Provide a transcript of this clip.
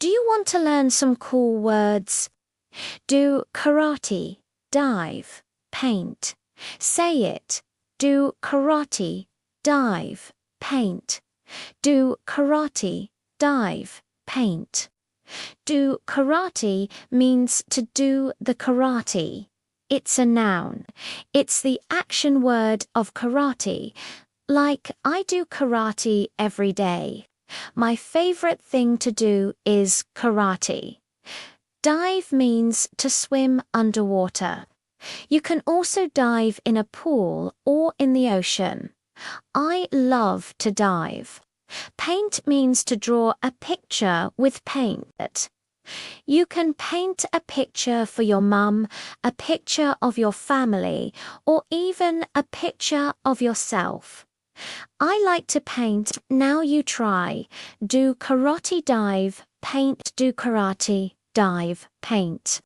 Do you want to learn some cool words? Do karate, dive, paint. Say it. Do karate, dive, paint. Do karate, dive, paint. Do karate means to do the karate. It's a noun. It's the action word of karate. Like, I do karate every day. My favorite thing to do is karate. Dive means to swim underwater. You can also dive in a pool or in the ocean. I love to dive. Paint means to draw a picture with paint. You can paint a picture for your mum, a picture of your family, or even a picture of yourself. I like to paint. Now you try. Do karate, dive, paint. Do karate, dive, paint.